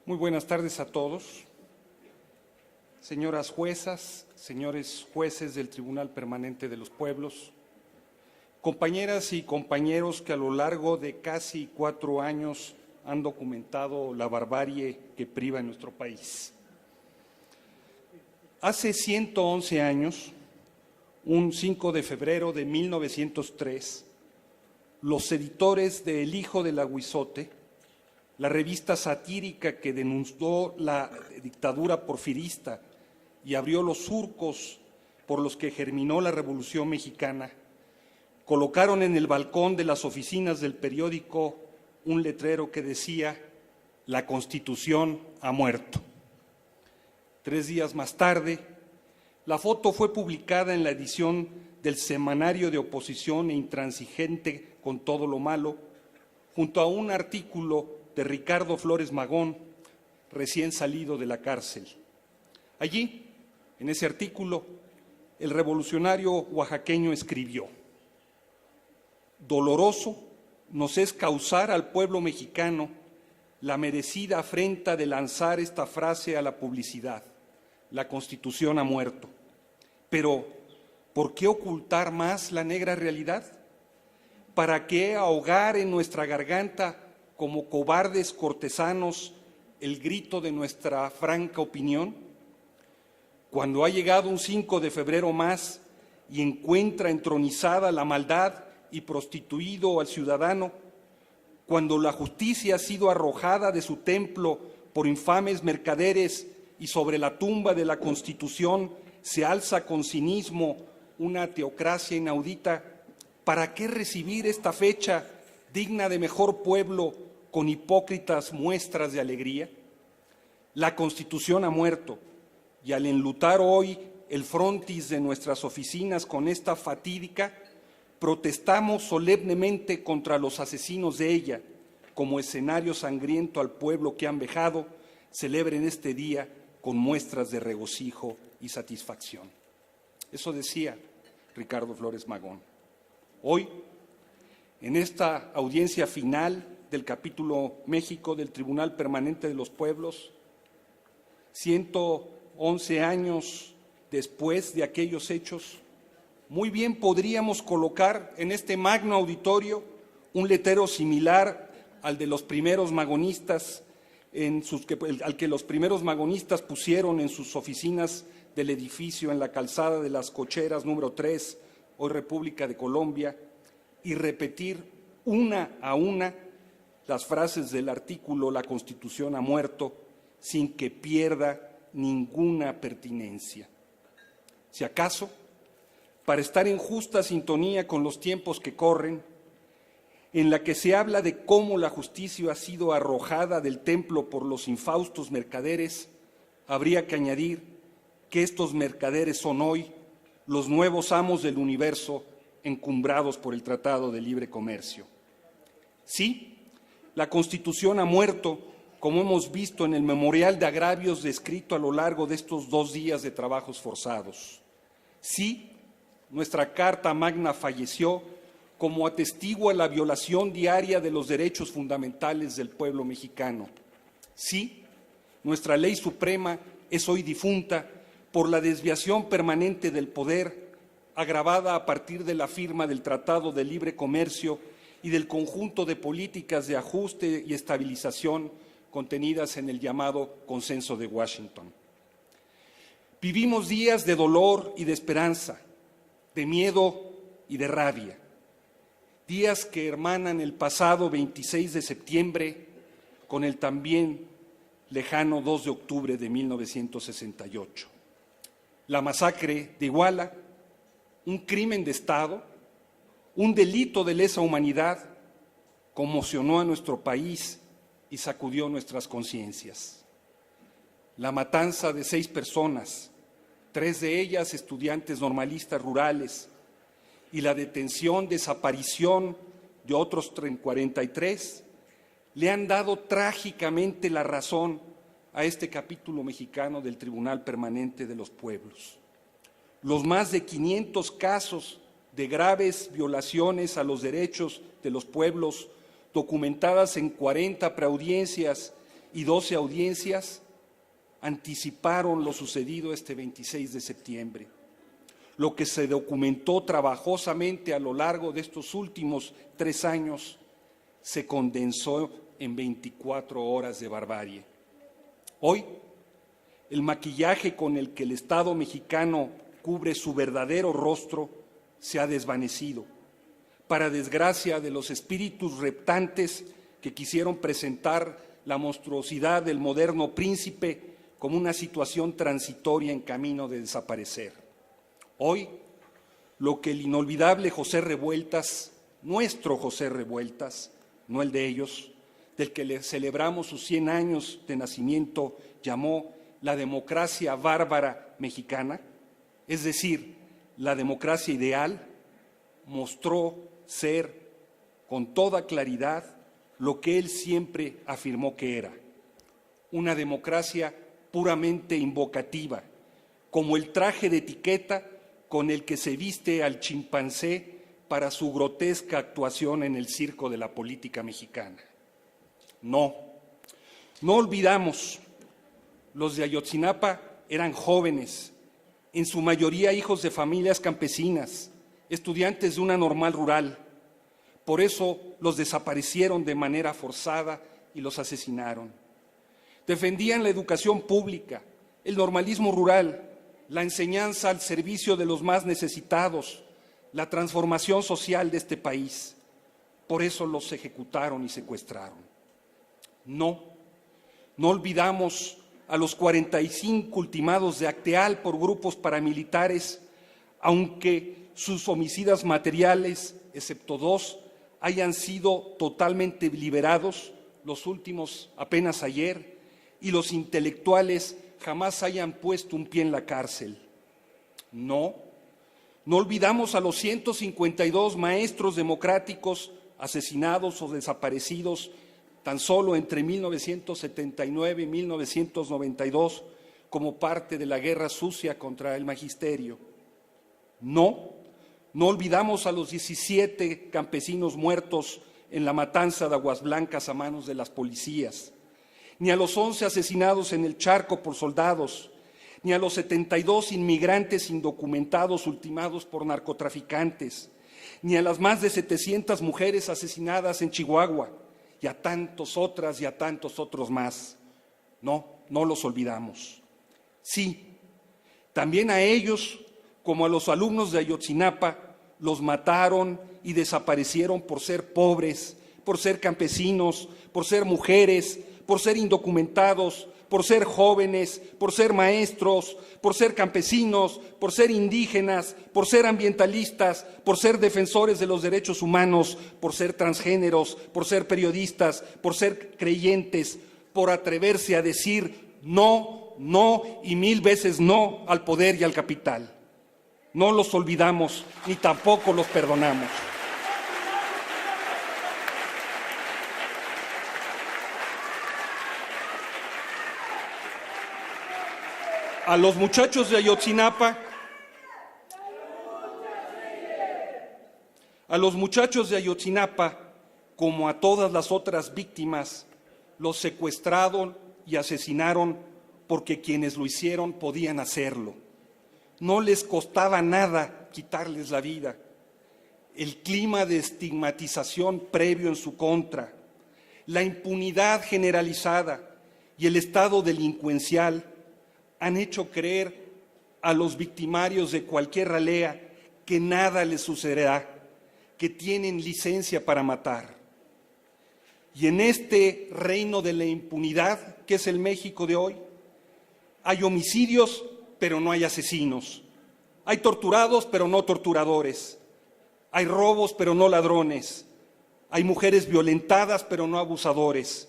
Muy buenas tardes a todos. Señoras juezas, señores jueces del Tribunal Permanente de los Pueblos, compañeras y compañeros que a lo largo de casi 4 años han documentado la barbarie que priva en nuestro país. Hace 111 años, un 5 de febrero de 1903, los editores de El Hijo del Aguizote, la revista satírica que denunció la dictadura porfirista y abrió los surcos por los que germinó la Revolución Mexicana, colocaron en el balcón de las oficinas del periódico un letrero que decía: "La Constitución ha muerto". 3 días más tarde, la foto fue publicada en la edición del semanario de oposición e intransigente Con Todo lo Malo, junto a un artículo de Ricardo Flores Magón, recién salido de la cárcel. Allí, en ese artículo, el revolucionario oaxaqueño escribió: "Doloroso nos es causar al pueblo mexicano la merecida afrenta de lanzar esta frase a la publicidad: la Constitución ha muerto. Pero, ¿por qué ocultar más la negra realidad? ¿Para qué ahogar en nuestra garganta como cobardes cortesanos el grito de nuestra franca opinión? Cuando ha llegado un 5 de febrero más y encuentra entronizada la maldad y prostituido al ciudadano, cuando la justicia ha sido arrojada de su templo por infames mercaderes y sobre la tumba de la Constitución se alza con cinismo una teocracia inaudita, ¿para qué recibir esta fecha digna de mejor pueblo con hipócritas muestras de alegría? La Constitución ha muerto, y al enlutar hoy el frontis de nuestras oficinas con esta fatídica, protestamos solemnemente contra los asesinos de ella, como escenario sangriento al pueblo que han vejado. Celebren este día con muestras de regocijo y satisfacción". Eso decía Ricardo Flores Magón. Hoy, en esta audiencia final del capítulo México del Tribunal Permanente de los Pueblos, 111 años después de aquellos hechos, muy bien podríamos colocar en este magno auditorio un letrero similar al de los primeros magonistas, al que los primeros magonistas pusieron en sus oficinas del edificio en la calzada de las Cocheras número 3, hoy República de Colombia, y repetir una a una las frases del artículo "La Constitución ha muerto", sin que pierda ninguna pertinencia. Si acaso, para estar en justa sintonía con los tiempos que corren, en la que se habla de cómo la justicia ha sido arrojada del templo por los infaustos mercaderes, habría que añadir que estos mercaderes son hoy los nuevos amos del universo encumbrados por el Tratado de Libre Comercio. Sí, la Constitución ha muerto, como hemos visto en el memorial de agravios descrito a lo largo de estos 2 días de trabajos forzados. Sí, nuestra Carta Magna falleció como atestigua la violación diaria de los derechos fundamentales del pueblo mexicano. Sí, nuestra Ley Suprema es hoy difunta por la desviación permanente del poder, agravada a partir de la firma del Tratado de Libre Comercio y del conjunto de políticas de ajuste y estabilización contenidas en el llamado Consenso de Washington. Vivimos días de dolor y de esperanza, de miedo y de rabia, días que hermanan el pasado 26 de septiembre con el también lejano 2 de octubre de 1968. La masacre de Iguala, un crimen de Estado, un delito de lesa humanidad, conmocionó a nuestro país y sacudió nuestras conciencias. La matanza de 6 personas, 3 de ellas estudiantes normalistas rurales, y la detención, desaparición de otros 43, le han dado trágicamente la razón a este capítulo mexicano del Tribunal Permanente de los Pueblos. Los más de 500 casos de graves violaciones a los derechos de los pueblos, documentadas en 40 preaudiencias y 12 audiencias anticiparon lo sucedido este 26 de septiembre. Lo que se documentó trabajosamente a lo largo de estos últimos 3 años se condensó en 24 horas de barbarie. Hoy, el maquillaje con el que el Estado mexicano cubre su verdadero rostro se ha desvanecido, para desgracia de los espíritus reptantes que quisieron presentar la monstruosidad del moderno príncipe como una situación transitoria en camino de desaparecer. Hoy, lo que el inolvidable José Revueltas, nuestro José Revueltas, no el de ellos, del que le celebramos sus 100 años de nacimiento, llamó la democracia bárbara mexicana, es decir, la democracia ideal, mostró ser con toda claridad lo que él siempre afirmó que era: una democracia puramente invocativa, como el traje de etiqueta con el que se viste al chimpancé para su grotesca actuación en el circo de la política mexicana. No olvidamos, los de Ayotzinapa eran jóvenes, en su mayoría hijos de familias campesinas, estudiantes de una normal rural. Por eso los desaparecieron de manera forzada y los asesinaron. Defendían la educación pública, el normalismo rural, la enseñanza al servicio de los más necesitados, la transformación social de este país. Por eso los ejecutaron y secuestraron. No olvidamos a los 45 ultimados de Acteal por grupos paramilitares, aunque sus homicidas materiales, excepto 2, hayan sido totalmente liberados, los últimos apenas ayer, y los intelectuales jamás hayan puesto un pie en la cárcel. No olvidamos a los 152 maestros democráticos asesinados o desaparecidos tan solo entre 1979 y 1992 como parte de la guerra sucia contra el magisterio. No olvidamos a los 17 campesinos muertos en la matanza de Aguas Blancas a manos de las policías, ni a los 11 asesinados en el Charco por soldados, ni a los 72 inmigrantes indocumentados ultimados por narcotraficantes, ni a las más de 700 mujeres asesinadas en Chihuahua, y a tantos otras y a tantos otros más. No los olvidamos. Sí, también a ellos, como a los alumnos de Ayotzinapa, los mataron y desaparecieron por ser pobres, por ser campesinos, por ser mujeres, por ser indocumentados, por ser jóvenes, por ser maestros, por ser campesinos, por ser indígenas, por ser ambientalistas, por ser defensores de los derechos humanos, por ser transgéneros, por ser periodistas, por ser creyentes, por atreverse a decir no y 1000 veces no al poder y al capital. No los olvidamos ni tampoco los perdonamos. A los muchachos de Ayotzinapa, como a todas las otras víctimas, los secuestraron y asesinaron porque quienes lo hicieron podían hacerlo. No les costaba nada quitarles la vida. El clima de estigmatización previo en su contra, la impunidad generalizada y el estado delincuencial han hecho creer a los victimarios de cualquier ralea que nada les sucederá, que tienen licencia para matar. Y en este reino de la impunidad, que es el México de hoy, hay homicidios, pero no hay asesinos. Hay torturados, pero no torturadores. Hay robos, pero no ladrones. Hay mujeres violentadas, pero no abusadores.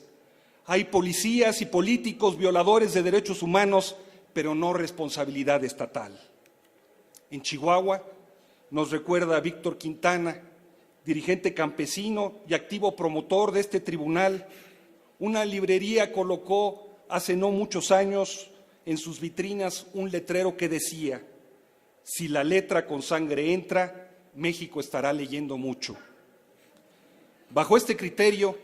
Hay policías y políticos violadores de derechos humanos, pero no responsabilidad estatal. En Chihuahua, nos recuerda Víctor Quintana, dirigente campesino y activo promotor de este tribunal, una librería colocó hace no muchos años en sus vitrinas un letrero que decía: si la letra con sangre entra, México estará leyendo mucho. Bajo este criterio,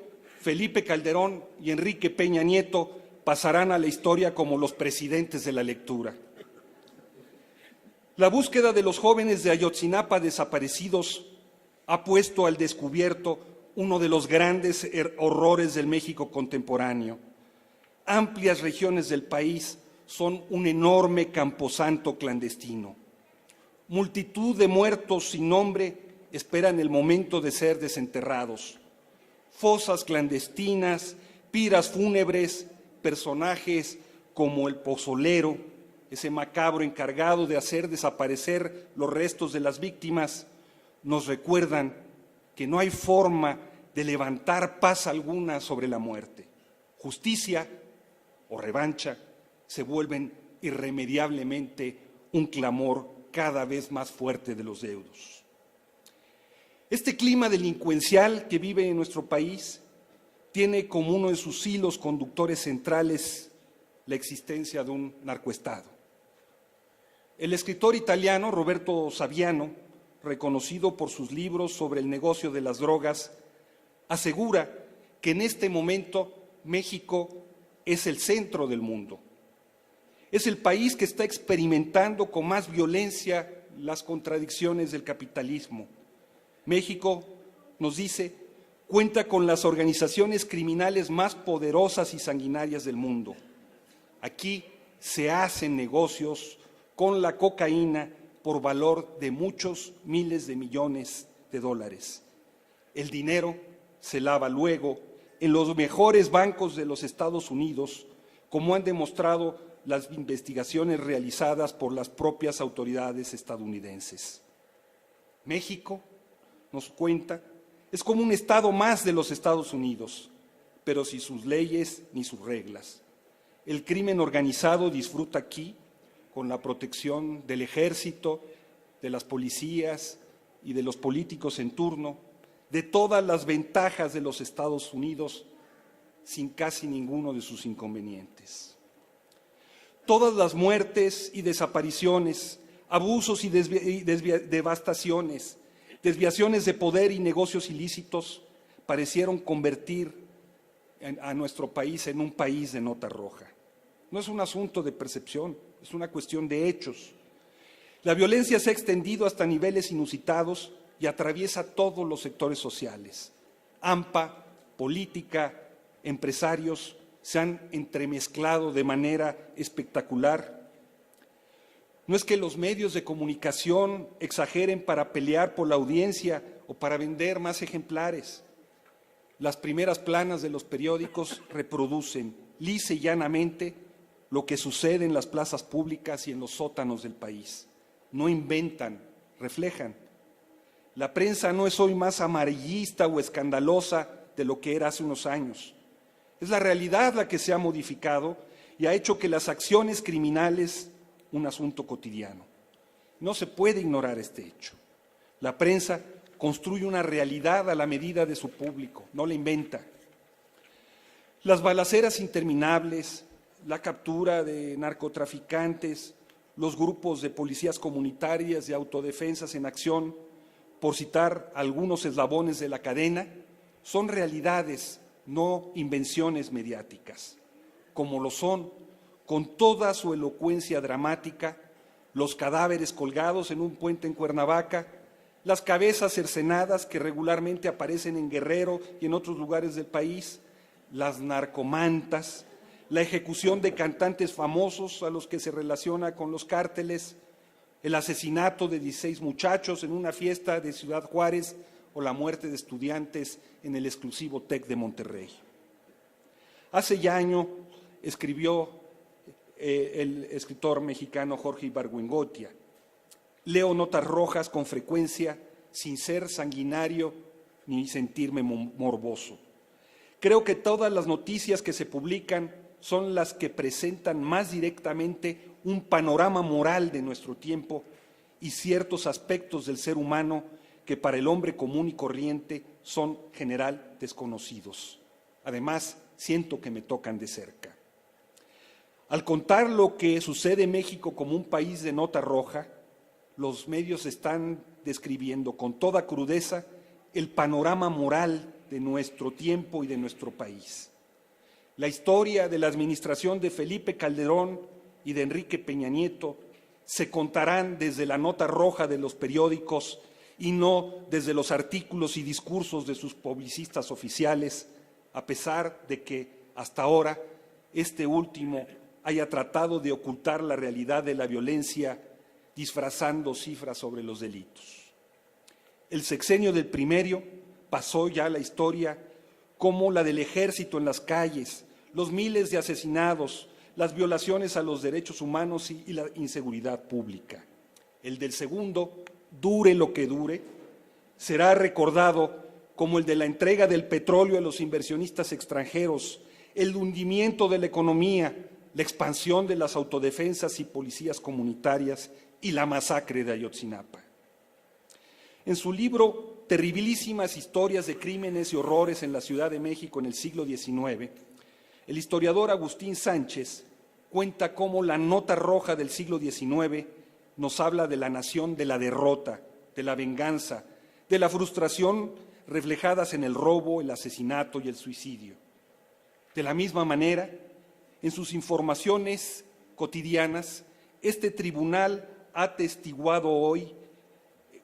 Felipe Calderón y Enrique Peña Nieto pasarán a la historia como los presidentes de la lectura. La búsqueda de los jóvenes de Ayotzinapa desaparecidos ha puesto al descubierto uno de los grandes horrores del México contemporáneo. Amplias regiones del país son un enorme camposanto clandestino. Multitud de muertos sin nombre esperan el momento de ser desenterrados. Fosas clandestinas, piras fúnebres, personajes como el pozolero, ese macabro encargado de hacer desaparecer los restos de las víctimas, nos recuerdan que no hay forma de levantar paz alguna sobre la muerte. Justicia o revancha se vuelven irremediablemente un clamor cada vez más fuerte de los deudos. Este clima delincuencial que vive en nuestro país tiene como uno de sus hilos conductores centrales la existencia de un narcoestado. El escritor italiano Roberto Saviano, reconocido por sus libros sobre el negocio de las drogas, asegura que en este momento México es el centro del mundo. Es el país que está experimentando con más violencia las contradicciones del capitalismo. México, nos dice, cuenta con las organizaciones criminales más poderosas y sanguinarias del mundo. Aquí se hacen negocios con la cocaína por valor de muchos miles de millones de dólares. El dinero se lava luego en los mejores bancos de los Estados Unidos, como han demostrado las investigaciones realizadas por las propias autoridades estadounidenses. México, nos cuenta, es como un estado más de los Estados Unidos, pero sin sus leyes ni sus reglas. El crimen organizado disfruta aquí con la protección del ejército, de las policías y de los políticos en turno, de todas las ventajas de los Estados Unidos, sin casi ninguno de sus inconvenientes. Todas las muertes y desapariciones, abusos y devastaciones, desviaciones de poder y negocios ilícitos parecieron convertir a nuestro país en un país de nota roja. No es un asunto de percepción, es una cuestión de hechos. La violencia se ha extendido hasta niveles inusitados y atraviesa todos los sectores sociales. AMPA, política, empresarios se han entremezclado de manera espectacular. No es que los medios de comunicación exageren para pelear por la audiencia o para vender más ejemplares. Las primeras planas de los periódicos reproducen lisa y llanamente lo que sucede en las plazas públicas y en los sótanos del país. No inventan, reflejan. La prensa no es hoy más amarillista o escandalosa de lo que era hace unos años. Es la realidad la que se ha modificado y ha hecho que las acciones criminales un asunto cotidiano. No se puede ignorar este hecho. La prensa construye una realidad a la medida de su público, no la inventa. Las balaceras interminables, la captura de narcotraficantes, los grupos de policías comunitarias y autodefensas en acción, por citar algunos eslabones de la cadena, son realidades, no invenciones mediáticas, como lo son, con toda su elocuencia dramática, los cadáveres colgados en un puente en Cuernavaca, las cabezas cercenadas que regularmente aparecen en Guerrero y en otros lugares del país, las narcomantas, la ejecución de cantantes famosos a los que se relaciona con los cárteles, el asesinato de 16 muchachos en una fiesta de Ciudad Juárez o la muerte de estudiantes en el exclusivo TEC de Monterrey. Hace ya año escribió el escritor mexicano Jorge Ibargüengoitia: leo notas rojas con frecuencia sin ser sanguinario ni sentirme morboso. Creo que todas las noticias que se publican son las que presentan más directamente un panorama moral de nuestro tiempo y ciertos aspectos del ser humano que para el hombre común y corriente son general desconocidos. Además, siento que me tocan de cerca. Al contar lo que sucede en México como un país de nota roja, los medios están describiendo con toda crudeza el panorama moral de nuestro tiempo y de nuestro país. La historia de la administración de Felipe Calderón y de Enrique Peña Nieto se contarán desde la nota roja de los periódicos y no desde los artículos y discursos de sus publicistas oficiales, a pesar de que hasta ahora este último haya tratado de ocultar la realidad de la violencia disfrazando cifras sobre los delitos. El sexenio del Primero pasó ya a la historia como la del ejército en las calles, los miles de asesinados, las violaciones a los derechos humanos y la inseguridad pública. El del segundo, dure lo que dure, será recordado como el de la entrega del petróleo a los inversionistas extranjeros, el hundimiento de la economía, la expansión de las autodefensas y policías comunitarias y la masacre de Ayotzinapa. En su libro Terribilísimas historias de crímenes y horrores en la Ciudad de México en el siglo XIX, el historiador Agustín Sánchez cuenta cómo la nota roja del siglo XIX nos habla de la nación de la derrota, de la venganza, de la frustración reflejadas en el robo, el asesinato y el suicidio. De la misma manera, en sus informaciones cotidianas, este tribunal ha atestiguado hoy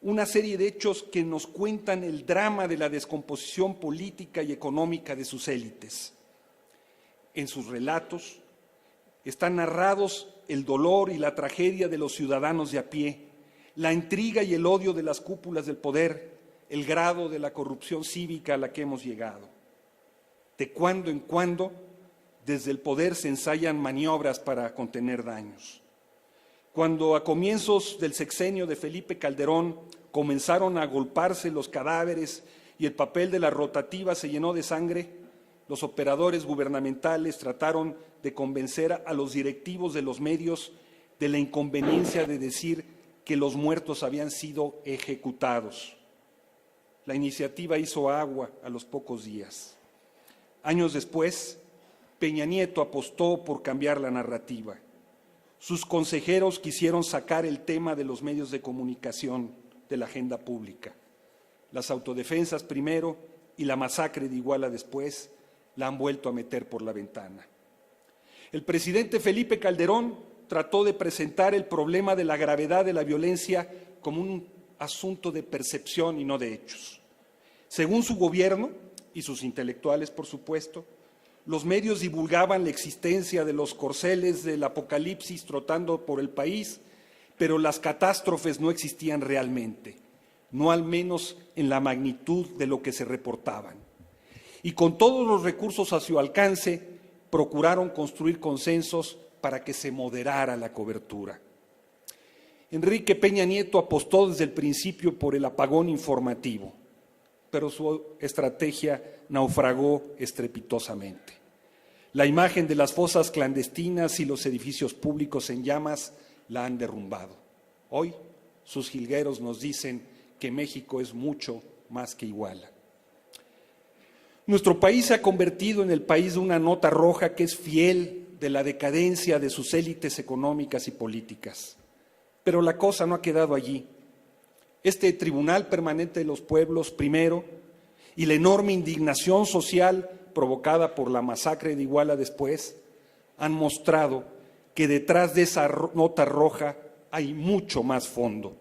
una serie de hechos que nos cuentan el drama de la descomposición política y económica de sus élites. En sus relatos están narrados el dolor y la tragedia de los ciudadanos de a pie, la intriga y el odio de las cúpulas del poder, el grado de la corrupción cívica a la que hemos llegado. De cuando en cuando, desde el poder se ensayan maniobras para contener daños. Cuando a comienzos del sexenio de Felipe Calderón comenzaron a agolparse los cadáveres y el papel de la rotativa se llenó de sangre, los operadores gubernamentales trataron de convencer a los directivos de los medios de la inconveniencia de decir que los muertos habían sido ejecutados. La iniciativa hizo agua a los pocos días. Años después, Peña Nieto apostó por cambiar la narrativa. Sus consejeros quisieron sacar el tema de los medios de comunicación de la agenda pública. Las autodefensas primero y la masacre de Iguala después la han vuelto a meter por la ventana. El presidente Felipe Calderón trató de presentar el problema de la gravedad de la violencia como un asunto de percepción y no de hechos. Según su gobierno y sus intelectuales, por supuesto, los medios divulgaban la existencia de los corceles del apocalipsis trotando por el país, pero las catástrofes no existían realmente, no al menos en la magnitud de lo que se reportaban. Y con todos los recursos a su alcance, procuraron construir consensos para que se moderara la cobertura. Enrique Peña Nieto apostó desde el principio por el apagón informativo, pero su estrategia naufragó estrepitosamente. La imagen de las fosas clandestinas y los edificios públicos en llamas la han derrumbado. Hoy sus jilgueros nos dicen que México es mucho más que Iguala. Nuestro país se ha convertido en el país de una nota roja que es fiel de la decadencia de sus élites económicas y políticas. Pero la cosa no ha quedado allí. Este Tribunal Permanente de los Pueblos, primero, y la enorme indignación social provocada por la masacre de Iguala después, han mostrado que detrás de esa nota roja hay mucho más fondo.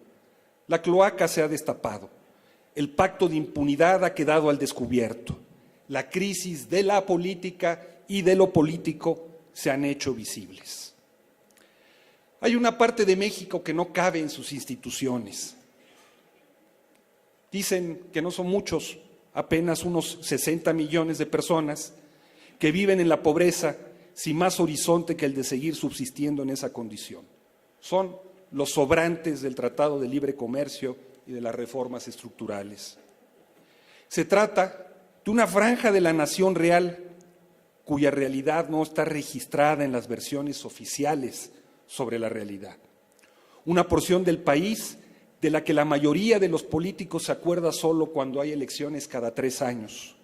La cloaca se ha destapado, el pacto de impunidad ha quedado al descubierto, la crisis de la política y de lo político se han hecho visibles. Hay una parte de México que no cabe en sus instituciones. Dicen que no son muchos, apenas unos 60 millones de personas que viven en la pobreza sin más horizonte que el de seguir subsistiendo en esa condición. Son los sobrantes del Tratado de Libre Comercio y de las reformas estructurales. Se trata de una franja de la nación real cuya realidad no está registrada en las versiones oficiales sobre la realidad. Una porción del país de la que la mayoría de los políticos se acuerda solo cuando hay elecciones cada 3 años.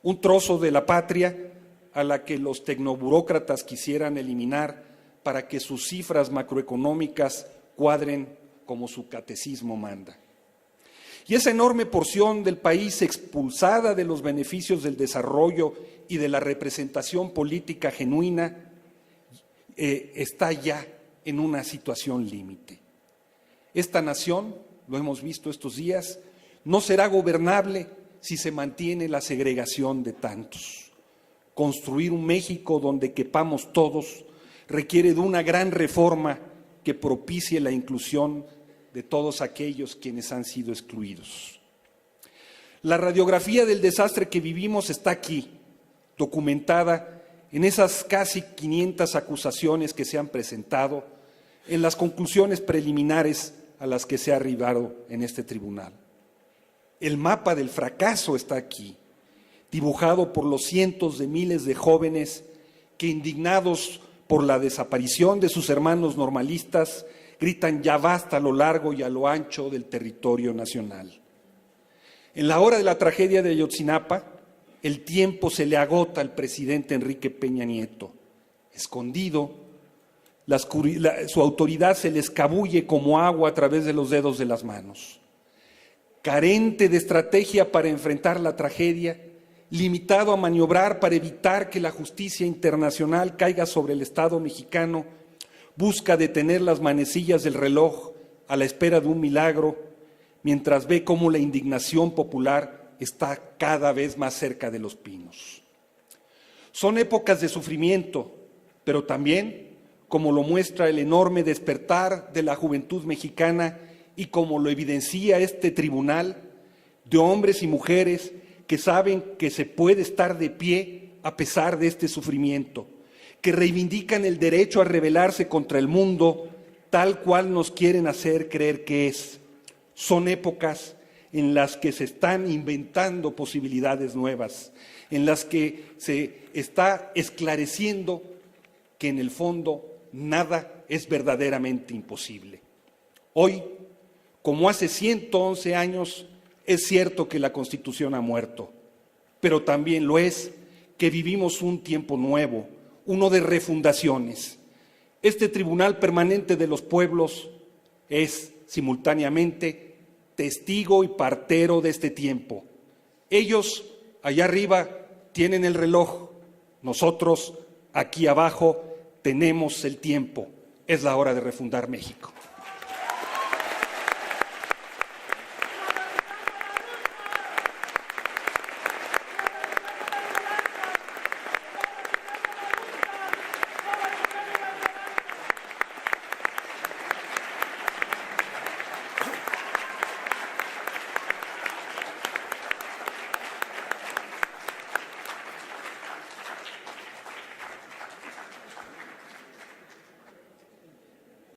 Un trozo de la patria a la que los tecnoburócratas quisieran eliminar para que sus cifras macroeconómicas cuadren como su catecismo manda. Y esa enorme porción del país expulsada de los beneficios del desarrollo y de la representación política genuina está ya en una situación límite. Esta nación, lo hemos visto estos días, no será gobernable si se mantiene la segregación de tantos. Construir un México donde quepamos todos requiere de una gran reforma que propicie la inclusión de todos aquellos quienes han sido excluidos. La radiografía del desastre que vivimos está aquí, documentada en esas casi 500 acusaciones que se han presentado, en las conclusiones preliminares a las que se ha arribado en este tribunal. El mapa del fracaso está aquí, dibujado por los cientos de miles de jóvenes que, indignados por la desaparición de sus hermanos normalistas, gritan ya basta a lo largo y a lo ancho del territorio nacional. En la hora de la tragedia de Ayotzinapa, el tiempo se le agota al presidente Enrique Peña Nieto. Escondido, su autoridad se le escabulle como agua a través de los dedos de las manos. Carente de estrategia para enfrentar la tragedia, limitado a maniobrar para evitar que la justicia internacional caiga sobre el Estado mexicano, busca detener las manecillas del reloj a la espera de un milagro, mientras ve cómo la indignación popular está cada vez más cerca de los pinos. Son épocas de sufrimiento, pero también, como lo muestra el enorme despertar de la juventud mexicana y como lo evidencia este tribunal, de hombres y mujeres que saben que se puede estar de pie a pesar de este sufrimiento, que reivindican el derecho a rebelarse contra el mundo tal cual nos quieren hacer creer que es. Son épocas en las que se están inventando posibilidades nuevas, en las que se está esclareciendo que en el fondo nada es verdaderamente imposible. Hoy, como hace 111 años, es cierto que la Constitución ha muerto, pero también lo es que vivimos un tiempo nuevo, uno de refundaciones. Este Tribunal Permanente de los Pueblos es simultáneamente testigo y partero de este tiempo. Ellos, allá arriba, tienen el reloj. Nosotros, aquí abajo, tenemos el tiempo. Es la hora de refundar México.